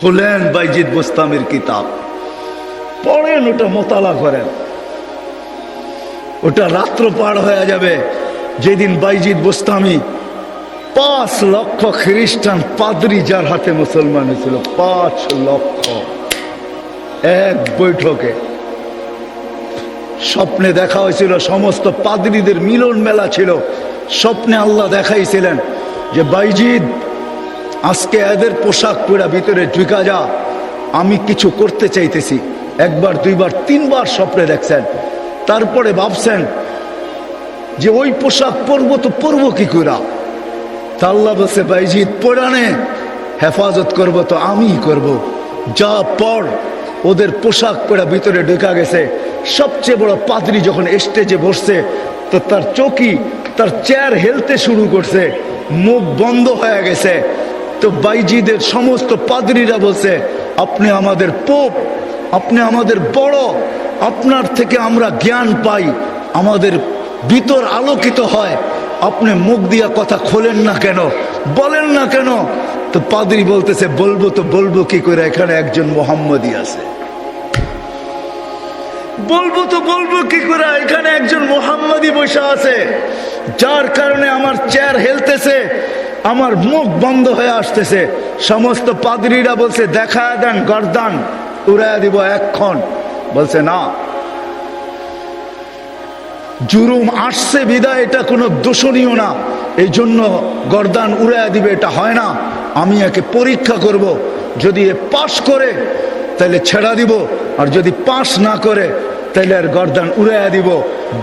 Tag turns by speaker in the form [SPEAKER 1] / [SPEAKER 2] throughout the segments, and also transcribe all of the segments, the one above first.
[SPEAKER 1] খুলেন বাইজিদ বোস্তামির কিতাব, পড়েন, ওটা মোতালা করেন। ওটা রাত্র পার হয়ে যাবে যেদিন বাইজিদ বোস্তামি 5 লক্ষ খ্রিস্টান পাদ্রি যার হাতে মুসলমান হয়েছিল, 5 লক্ষ এক বৈঠকে। স্বপ্নে দেখা হয়েছিল, সমস্ত পাদ্রীদের মিলন মেলা ছিল। স্বপ্নে আল্লাহ দেখাইছিলেন যে বাইজিদ আজকে এদের পোশাক পরা ভিতরে ঢুকা যা, আমি কিছু করতে চাইতেছি। একবার, দুইবার, 3বার স্বপ্নে দেখছেন। তারপরে ভাবছেন যে ওই পোশাক পরবো তো পরবো কি করে। তা আল্লাহ বলছে বাইজিদ পরানে হেফাজত করব তো আমিই করব, যা পর। ওদের পোশাক পরা ভিতরে ঢুকা গেছে। সবচেয়ে বড় পাদ্রী যখন স্টেজে বসছে তো তার চৌকি, তার চেয়ার হেলতে শুরু করছে, মুখ বন্ধ হয়ে গেছে। তো বাইজিদের সমস্ত পাদ্রীরা বলছে আপনি আমাদের পোপ, আপনি আমাদের বড়, আপনার থেকে আমরা জ্ঞান পাই, আমাদের ভিতর আলোকিত হয়, আপনি মুখ দিয়া কথা খোলেন না কেন, বলেন না কেন। তো পাদ্রী বলতেছে বলবো তো বলবো কি করে, এখানে একজন মোহাম্মদী আছে। বলবো তো বলবো কি করে, এখানে একজন মোহাম্মদী বসে আছে, যার কারণে আমার চেয়ার হেলতেছে, আমার মুখ বন্ধ হয়ে আসতেছে। সমস্ত পাদ্রীরা বলছে দেখা দেন, গর্দান উড়াইয়া দিব এক্ষণ। বলছে না, জুরুম আসছে বিদায় এটা কোনো দোষণীয় না, এই জন্য গর্দান উড়াইয়া দিবে, এটা হয় না। আমি একে পরীক্ষা করব, যদি এ পাশ করে তাহলে ছেড়া দিব, আর যদি পাশ না করে তাহলে আর গর্দান উড়াইয়া দিব।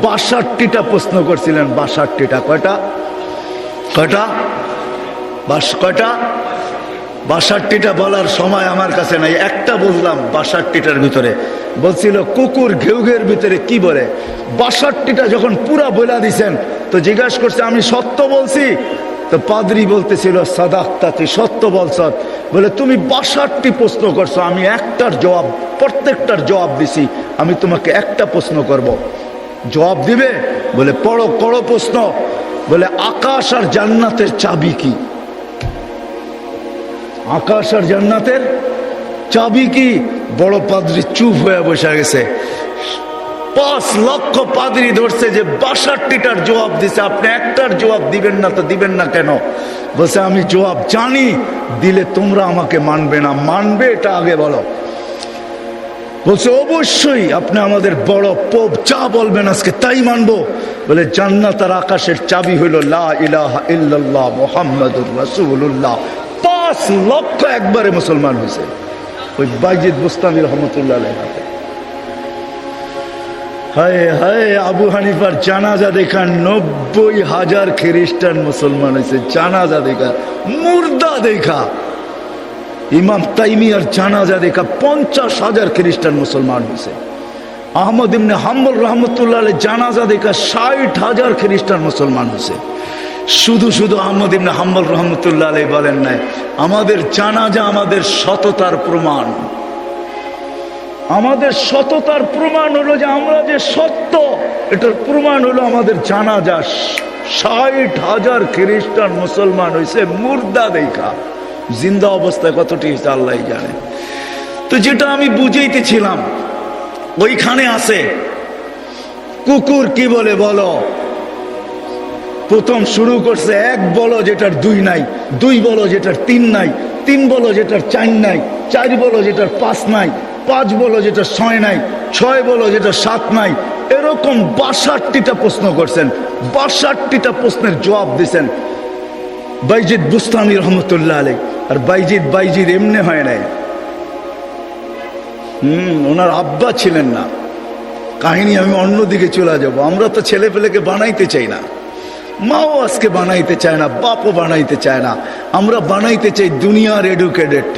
[SPEAKER 1] 62টা প্রশ্ন করছিলেন, 62টা। কয়টা? কয়টা? কয়টা? 62টা বলার সময় আমার কাছে নাই, একটা বুঝলাম 62টার ভিতরে। বলছিল কুকুর ঘেউঘের ভিতরে কি বলে। 62টা যখন পুরা বলা দিছেন তো জিজ্ঞাসা করছে আমি সত্য বলছি। তো পাদ্রী বলতেছিল সাদাক্তা, তুই সত্য বলছ। বলে তুমি 62টি প্রশ্ন করছো, আমি একটার জবাব, প্রত্যেকটার জবাব দিছি, আমি তোমাকে একটা প্রশ্ন করব, জবাব দিবে? বলে পড়ো, করো প্রশ্ন। বলে আকাশ আর জান্নাতের চাবি কি? আকাশ আর জান্নাতের চাবি কি? বড় পাদ্রী চুপ হয়ে বসে গেছে। 5 লক্ষ পাদ্রী ধরছে যে 62টার জবাব দিছে, আপনি একটার জবাব দিবেন না, তো দিবেন না কেন? বলছে আমি জবাব জানি, দিলে তোমরা আমাকে মানবে না, মানবে এটা আগে বলো। বলছে অবশ্যই আপনি আমাদের বড় পোপ, যা বলবেন আজকে তাই মানবো। বলে জান্নাত আর আকাশের চাবি হইল লা ইলাহা ইল্লাল্লাহ মুহাম্মাদুর রাসূলুল্লাহ। 5 লক্ষ একবারে মুসলমান হয়েছে ওই বাইজিদ বোস্তামি রহমতুল্লাহ আলাইহি হাতে। হায় হায়, আবু হানিফার জানাজা দেখা 90,000 খ্রিস্টান মুসলমান হয়েছে। জানাজা দেখা, মুর্দা দেখা। ইমাম তাইমিয়ার জানাজা দেখা 50,000 খ্রিস্টান মুসলমান হয়েছে। আহমদ ইবনে হাম্বল রহমতুল্লাহ আলাইহি জানাজা দেখা 60,000 খ্রিস্টান মুসলমান হয়েছে। শুধু শুধু আহমদ ইবনে হাম্বল রহমতুল্লাহ আলাইহি বলেন নাই আমাদের জানাজা আমাদের সততার প্রমাণ। আমাদের সততার প্রমাণ হলো যে আমরা যে সত্য, এটার প্রমাণ হলো আমাদের জানাজা। 60,000 খ্রিস্টান মুসলমান হয়েছে মুর্দা দেখা। জিন্দা অবস্থায় কতটি হয়েছে আল্লাহ জানে। তো যেটা আমি বুঝাইতেছিলাম ওইখানে আছে কুকুর কি বলে বলো। প্রথম শুরু করছে 1 বলো যেটার 2 নাই, 2 বলো যেটার 3 নাই, 3 বলো যেটার 4 নাই, 4 বলো যেটার 5 নাই, 5 বলো যেটার 6 নাই, 6 বলো যেটার 7 নাই। এরকম 62টা প্রশ্ন করছেন। 62টা প্রশ্নের জবাব দিচ্ছেন বাইজিদ বুস্তামি রহমতুল্লাহ আলাইহি। আর বাইজিদ এমনি হয় নাই। ওনার আব্বা ছিলেন না। কাহিনী আমি অন্যদিকে চলে যাব। আমরা তো ছেলে পেলেকে বানাইতে চাই না, মাও আজকে বানাইতে চায় না, বাপও বানাইতে চায় না। আমরা বানাইতে চাই দুনিয়ার এডুকেটেড।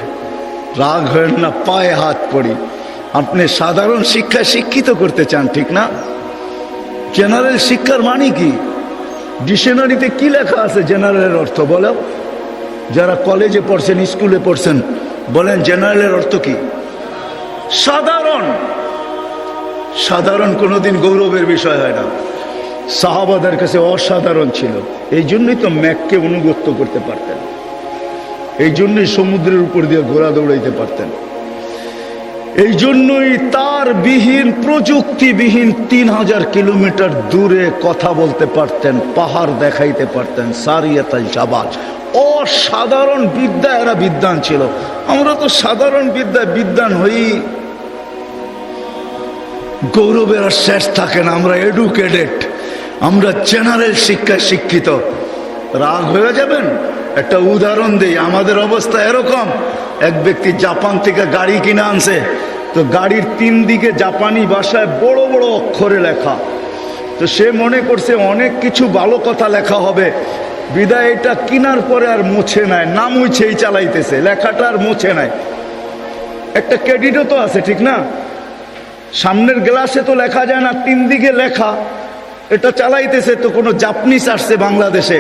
[SPEAKER 1] রাগ হয় না, পায়ে হাত পড়ি। আপনি সাধারণ শিক্ষায় শিক্ষিত করতে চান, ঠিক না? জেনারেল শিক্ষার মানে কি? ডিকশনারিতে কি লেখা আছে জেনারেলের অর্থ বলো? যারা কলেজে পড়ছেন, স্কুলে পড়ছেন, বলেন জেনারেলের অর্থ কি? সাধারণ। সাধারণ কোনোদিন গৌরবের বিষয় হয় না। সাহাবাদের কাছে অসাধারণ ছিল, এই জন্যই তো ম্যাককে অনুগত করতে পারতেন। এই জন্যই সমুদ্রের উপর দিয়ে ঘোড়া দৌড়াইতে পারতেন। এই জন্যই তার বিহীন, প্রযুক্তিবিহীন 3000 কিলোমিটার দূরে কথা বলতে পারতেন, পাহাড় দেখাইতে পারতেন। সারিয়াতাল জাবাল, অসাধারণ বিদ্যা, এরা বিদ্বান ছিল। আমরা তো সাধারণ বিদ্যায় বিদ্বান হই, গৌরবের আর শেষ থাকে না। আমরা এডুকেটেড, আমরা জেনারেল শিক্ষায় শিক্ষিত। রাগ হয়ে যাবেন, একটা উদাহরণ দিই। আমাদের অবস্থা এরকম, এক ব্যক্তি জাপান থেকে গাড়ি কিনে আনছে, তো গাড়ির 3 দিকে জাপানি ভাষায় বড় বড় অক্ষরে লেখা। তো সে মনে করছে অনেক কিছু ভালো কথা লেখা হবে, বিদায় এটা কিনার পরে আর মুছে নাই, না মুছেই চালাইতেছে, লেখাটা আর মুছে নাই। একটা ক্রেডিটও তো আছে, ঠিক না? সামনের গ্লাসে তো লেখা যায় না, 3 দিকে লেখা, এটা চালাইতেছে। তো কোনো জাপানিজ আসছে বাংলাদেশে,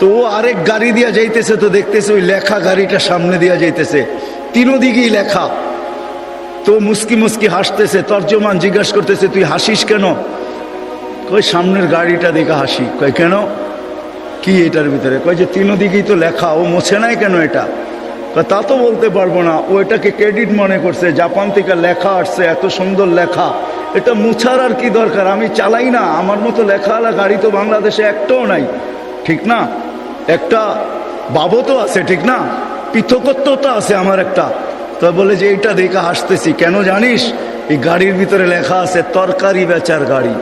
[SPEAKER 1] তো আরেক গাড়ি দিয়া যাইতেছে, তো দেখতেছে ওই লেখা গাড়িটা সামনে দিয়া যাইতেছে, 3 দিকেই লেখা। তো মুস্কি মুস্কি হাসতেছে। তর্জমান জিজ্ঞাসা করতেছে, তুই হাসিস কেন? কই সামনের গাড়িটা দেখে হাসি। কই কেন, কি এটার ভিতরে? কই যে 3 দিকেই তো লেখা, ও মোছে নাই কেন এটা? তা তো বলতে পারবো না, ও এটাকে ক্রেডিট মনে করছে, জাপান থেকে লেখা আসছে, এত সুন্দর লেখা, এটা মুছার আর কি দরকার? আমি চালাই না, আমার মতো লেখাওয়ালা গাড়ি তো বাংলাদেশে একটাও নাই, ঠিক না? একটা বাবতও আছে, ঠিক না? পৃথকত্ব তো আছে আমার একটা। তো বলে যে এইটা দেখে হাসতেছি কেন জানিস? এই গাড়ির ভিতরে লেখা আছে তরকারি বেচার গাড়ি।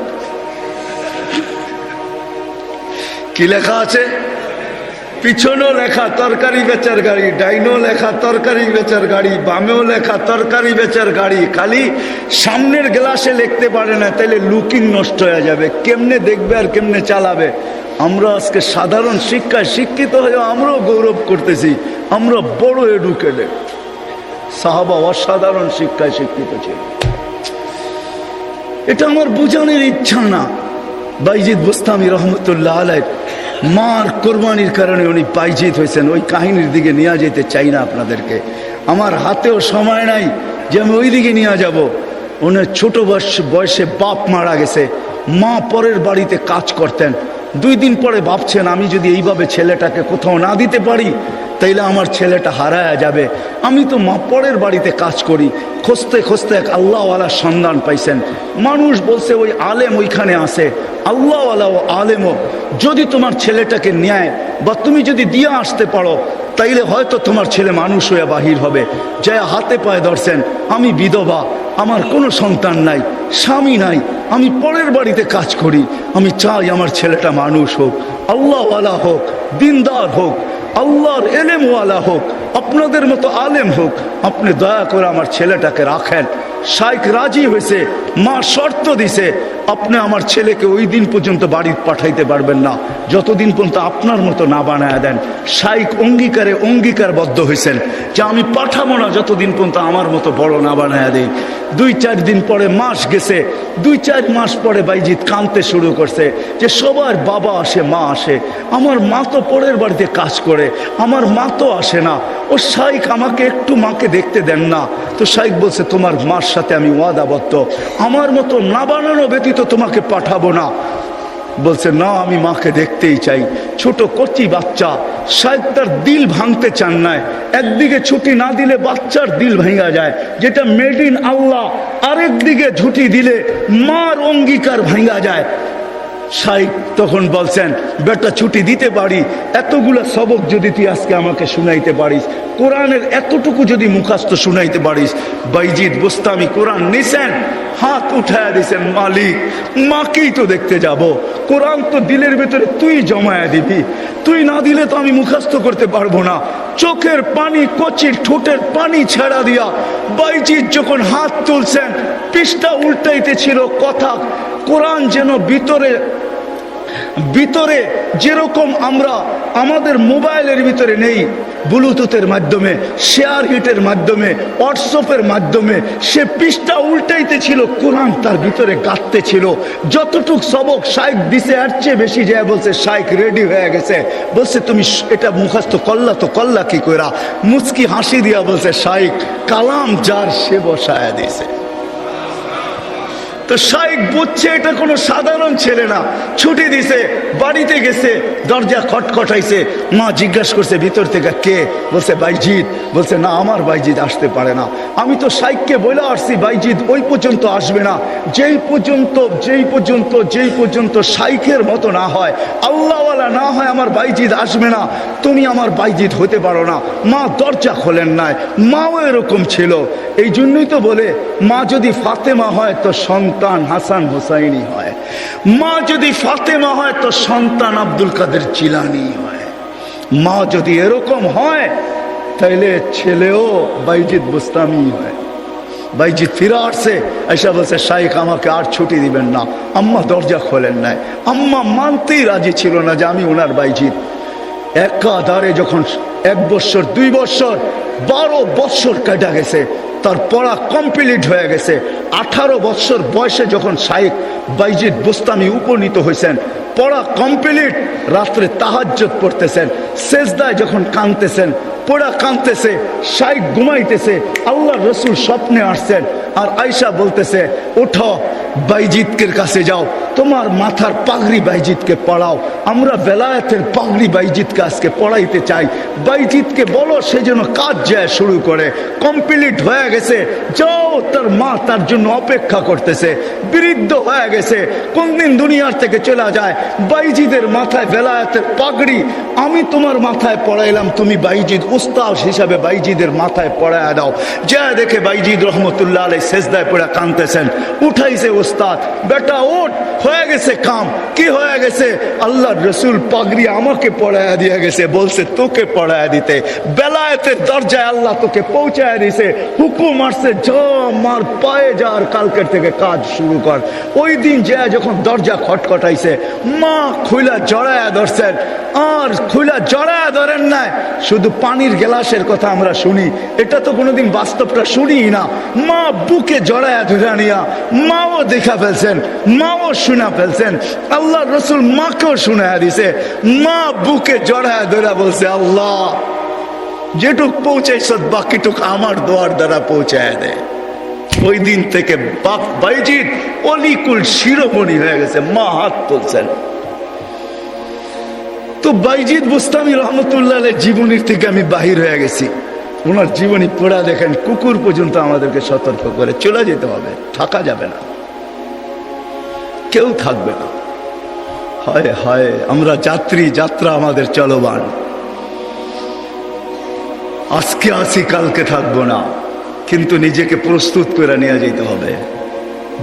[SPEAKER 1] কি লেখা আছে? পিছনেও লেখা তরকারি বেচার গাড়ি, ডাইনেও লেখা তরকারি বেচার গাড়ি, বামেও লেখা তরকারি বেচার গাড়ি। খালি সামনের গ্লাসে লিখতে পারে না, তাইলে লুকিং নষ্ট হয়ে যাবে, কেমনে দেখবে আর কেমনে চালাবে। আমরা আজকে সাধারণ শিক্ষায় শিক্ষিত হয়ে আমরাও গৌরব করতেছি, আমরা বড় এডুকেটেড। সাহাবা অসাধারণ শিক্ষায় শিক্ষিত ছিল। এটা আমার বোঝানোর ইচ্ছা না। বাইজিদ বুস্তামি রহমতুল্লাহ আলাইহ মার কোরবানির কারণে উনি বাইজিদ হয়েছেন, ওই কাহিনীর দিকে নিয়ে যেতে চাই না আপনাদেরকে। আমার হাতেও সময় নাই যে আমি ওই দিকে নিয়ে যাব। ওনার ছোট বয়সে বাপ মারা গেছে, মা পরের বাড়িতে কাজ করতেন। 2 দিন পরে ভাবছেন, আমি যদি এইভাবে ছেলেটাকে কোথাও না দিতে পারি তাইলে আমার ছেলেটা হারায়া যাবে। আমি তো মা পরের বাড়িতে কাজ করি। খুঁজতে খুঁজতে এক আল্লাহওয়ালার সন্ধান পাইছেন। মানুষ বলছে ওই আলেম ওইখানে আছে, আল্লাহওয়ালা ও আলেমও। যদি তোমার ছেলেটাকে নেয় বা তুমি যদি দিয়ে আসতে পারো তাইলে হয়তো তোমার ছেলে মানুষ হয়ে বাহির হবে। যা হাতে পায়ে ধরছেন, আমি বিধবা, আমার কোনো সন্তান নাই, স্বামী নাই, আমি পরের বাড়িতে কাজ করি, আমি চাই আমার ছেলেটা মানুষ হোক, আল্লাহওয়ালা হোক, দিনদার হোক, আল্লাহর এলেমওয়ালা হোক, আপনাদের মতো আলেম হোক। আপনি দয়া করে আমার ছেলেটাকে রাখেন। শাইখ রাজি হয়েছে, মা শর্ত দিছে, আপনি আমার ছেলেকে ওই দিন পর্যন্ত বাড়ি পাঠাইতে পারবেন না যতদিন পর্যন্ত আপনার মতো না বানায় দেন। শাইখ অঙ্গীকারবদ্ধ হয়েছেন যে আমি পাঠাবো না যতদিন পর্যন্ত আমার মতো বড় না বানায় দেই। 2-4 দিন পরে মাস গেছে, 2-4 মাস পরে বাইজিদ কাঁদতে শুরু করছে যে সবার বাবা আসে, মা আসে, আমার মা তো পরের বাড়িতে কাজ করে, আমার মা তো আসে না। ও শাইখ আমাকে একটু মাকে দেখতে দেন না। তো শাইখ বলছে, তোমার মার সাথে আমি ওয়াদাবদ্ধ, আমার মতো না বানানো ব্যতীত তোমাকে পাঠাবো না। বলছে না, আমি মাকে দেখতেই চাই। ছোট কচি বাচ্চা, শাইখ তার দিল ভাঙতে চান না। একদিকে ছুটি না দিলে বাচ্চার দিল ভেঙে যায়, যেটা মেড ইন আল্লাহ। আরেকদিকে ছুটি দিলে মার অঙ্গীকার ভেঙে যায়। শাইখ তখন বলছেন, বেটা ছুটি দিতে পারি, এতগুলা সবক যদি তুই আজকে আমাকে শুনাইতে পারিস, কোরআনের এতটুকু যদি মুখস্থ শুনাইতে পারিস। বাইজিদ বুস্তামি কোরআন নিছেন, হাত উঠায় দিছেন, মালিক মাকেই তো দেখতে যাব, কোরআন তো দিলের ভিতরে তুই জমায়া দিবি, তুই না দিলে তো আমি মুখস্থ করতে পারবো না। চোখের পানি, কচির ঠোঁটের পানি ছেড়া দিয়া বাইজিদ যখন হাত তুলছেন, পৃষ্ঠা উল্টাইতে ছিল কথা। কোরআন যেন ভিতরে যেরকম আমরা আমাদের মোবাইলের ভিতরে নেই, ব্লুটুথের মাধ্যমে, শেয়ার হিটের মাধ্যমে, হোয়াটসঅ্যাপের মাধ্যমে সে পৃষ্ঠা উল্টাইতে ছিল, কোরআন তার ভিতরে গাঁথতে ছিল। যতটুক সবক শাইখ দিছে এর চেয়ে বেশি যায় বলছে শাইখ রেডি হয়ে গেছে। বলছে তুমি এটা মুখস্থ করলা, তো করলা কি কইরা? মুচকি হাসি দিয়া বলছে, শাইখ কালাম যার সে বসায়া দিছে। তো শাইখ বুঝছে এটা কোনো সাধারণ ছেলে না, ছুটি দিছে, বাড়িতে গেছে, দরজা খটখটাইছে। মা জিজ্ঞাসা করছে ভিতর থেকে কে? বলছে বাইজিৎ। বলছে না, আমার বাইজিৎ আসতে পারে না। আমি তো শাইখকে বলে আসছি বাইজিৎ ওই পর্যন্ত আসবে না, যেই পর্যন্ত শাইখের মতো না হয়, আল্লাহওয়ালা না হয়, আমার বাইজিৎ আসবে না। তুমি আমার বাইজিৎ হতে পারো না। মা দরজা খোলেন নাই। মাও এরকম ছিল। এই জন্যই তো বলে মা যদি ফাতেমা হয় তো সন্তান হাসান হুসাইনি হয়, মা যদি ফাতেমা হয় তো সন্তান আব্দুল কাদের জিলানি হয়। মা যদি এরকম হয় তাইলে ছেলেও বাইজিৎ বুস্তামি হয়। বাইজিৎ ফিরে আসছে, এসে বলছে শাইখ আমাকে আর ছুটি দিবেন না। আম্মা দরজা খোলেন নাই। আম্মা মানতেই রাজি ছিল না যে আমি ওনার বাইজিৎ। একাধারে যখন 1 বছর 2 বছর 12 বছর কাটা গেছে, তার পড়া কমপ্লিট হয়ে গেছে। 18 বছর বয়সে যখন শাইখ বাইজিৎ বুস্তামি উপনীত হয়েছেন, পড়া কমপ্লিট, রাত্রে তাহাজ্জুদ পড়তেছেন, সেজদায় যখন কাঁদতেছেন, পড়া কাঁদতেছে, শাইখ ঘুমাইতেছে, আল্লাহ রসুল স্বপ্নে আসছেন। আর আয়েশা বলতেছে ওঠো বাইজিৎকের কাছে যাও, তোমার মাথার পাগড়ি বাইজিৎকে পড়াও, আমরা বেলায়েতের পাগড়ি বাইজিৎকে আজকে পড়াইতে চাই। বাইজিৎকে বলো সে যেন কাজ যায় শুরু করে। কমপ্লিট হয়ে গেছে, যাও। তার মা তার জন্য অপেক্ষা করতেছে, বৃদ্ধ হয়ে গেছে, কোনদিন দুনিয়ার থেকে চলে যায়। বাইজিদের মাথায় বেলায়েতের পাগড়ি আমি তোমার মাথায় পড়াইলাম, তুমি বাইজিদ উস্তাদ হিসাবে বাইজিদের মাথায় পড়ায় দাও। যা দেখে বাইজিদ রহমতুল্লাহ আলাইহি সেজদায় পড়ে কাঁদতেছেন। উঠাইছে উস্তাদ, বেটা ওঠ, হয়ে গেছে কাম। কি হয়ে গেছে? আল্লাহর রসুল পাগড়ি আমাকে পড়ায় দিয়ে গেছে, বলছে তোকে পড়ায় দিতে। বেলায়েতের দরজায় আল্লাহ তোকে পৌঁছায় দিছে, হুকুম আসছে যা মার পায়ে যা, আর কালকের থেকে কাজ শুরু কর। ওই দিন যা যখন দরজা খটখটাইছে, মা খুইলা জড়ায়া ধরছেন। আর খুইলা জড়ায়া ধরেন নাই, শুধু পানির গ্লাসের কথা আমরা শুনি, এটা তো কোনোদিন বাস্তবটা শুনি না। মা বুকে জড়ায়া ধরে নিয়া মাও দেখা ফেলছেন, মাও শুনা ফেলছেন। আল্লাহ রসুল মাকেও শুনায়া দিছে। মা বুকে জড়ায়া ধরে বলছে আল্লাহ যেটুক পৌঁছাইছ বাকিটুক আমার দোয়ার দ্বারা পৌঁছায় দেয়। ওই দিন থেকে বাইজিদ অলিকুল শিরোমণি হয়ে গেছে। মা হাত তুলছেন। তো বাইজিদ বুস্তামি রহমতুল্লাহ জীবনীর থেকে আমি বাহির হয়ে গেছি। ওনার জীবনী পড়া দেখেন, কুকুর পর্যন্ত আমাদেরকে সতর্ক করে চলে যেতে হবে, থাকা যাবে না, কেউ থাকবে না। হায় হায়, আমরা যাত্রী, যাত্রা আমাদের চলমান। আজকে আসি কালকে থাকবো না, কিন্তু নিজেকে প্রস্তুত করে নিয়ে যেতে হবে,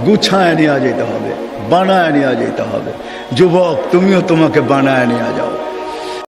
[SPEAKER 1] গুছায় নিয়ে যেতে হবে, বানায় নিয়ে যেতে হবে। যুবক তুমিও তোমাকে বানায় নিয়ে যাও।